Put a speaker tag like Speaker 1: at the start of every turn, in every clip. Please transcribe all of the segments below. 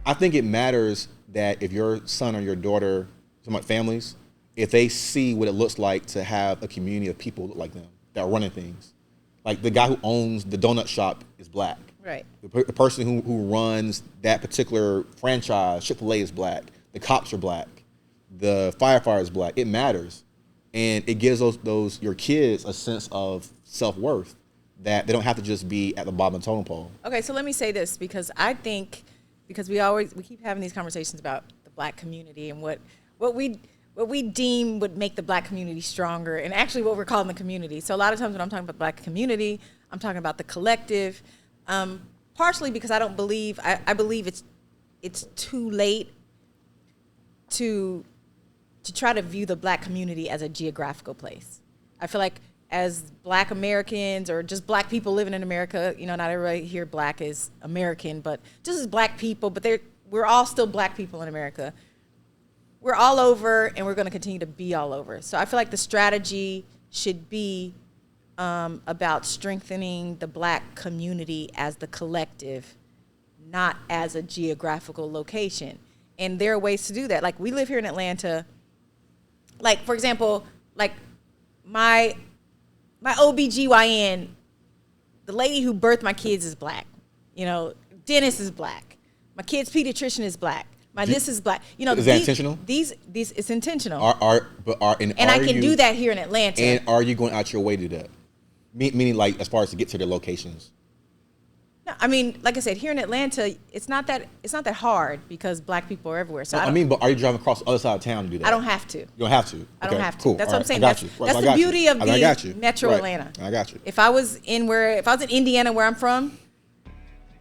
Speaker 1: I think it matters that if your son or your daughter, some like families, if they see what it looks like to have a community of people that look like them that are running things. Like the guy who owns the donut shop is black.
Speaker 2: Right.
Speaker 1: The person who runs that particular franchise, Chick-fil-A, is black. The cops are black. The firefighter is black. It matters, and it gives those your kids a sense of self-worth that they don't have to just be at the bottom of the totem pole.
Speaker 2: Okay, so let me say this, because I think, because we keep having these conversations about the black community and what we deem would make the black community stronger, and actually what we're calling the community. So a lot of times when I'm talking about the black community, I'm talking about the collective, partially because I don't believe, I believe it's too late to try to view the black community as a geographical place. I feel like as black Americans, or just black people living in America, not everybody here black is American, but just as black people, but we're all still black people in America. We're all over, and we're going to continue to be all over. So I feel like the strategy should be about strengthening the black community as the collective, not as a geographical location. And there are ways to do that. Like, we live here in Atlanta. Like, for example, like my OBGYN, the lady who birthed my kids is black. Dennis is black. My kid's pediatrician is black. This is black.
Speaker 1: Is that intentional?
Speaker 2: These it's intentional.
Speaker 1: And
Speaker 2: I can do that here in Atlanta.
Speaker 1: And are you going out your way to do that? Meaning, like, as far as to get to their locations.
Speaker 2: No, I mean, like I said, here in Atlanta, it's not that hard because black people are everywhere. So
Speaker 1: but are you driving across the other side of town to do that?
Speaker 2: I don't have to.
Speaker 1: You don't have to.
Speaker 2: I don't have to.
Speaker 1: Cool.
Speaker 2: That's what I'm saying.
Speaker 1: That's
Speaker 2: the beauty of being Metro Atlanta.
Speaker 1: I got you.
Speaker 2: If I was in Indiana, where I'm from,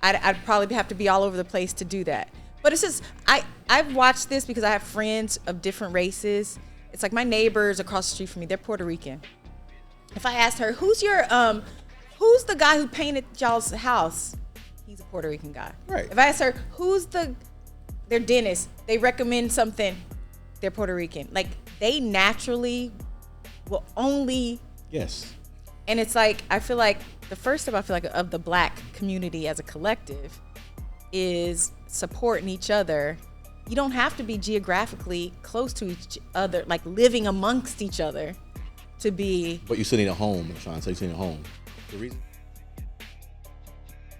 Speaker 2: I'd probably have to be all over the place to do that. But it's just, I've watched this because I have friends of different races. It's like my neighbors across the street from me, they're Puerto Rican. If I asked her, who's the guy who painted y'all's house? He's a Puerto Rican guy.
Speaker 1: Right.
Speaker 2: If I asked her, their dentist, they recommend something, they're Puerto Rican. Like, they naturally will only.
Speaker 1: Yes.
Speaker 2: And it's like, I feel like the first step of the black community as a collective is supporting each other. You don't have to be geographically close to each other, like living amongst each other, to be.
Speaker 1: But you still need a home, Sean. So you still need a home. The reason.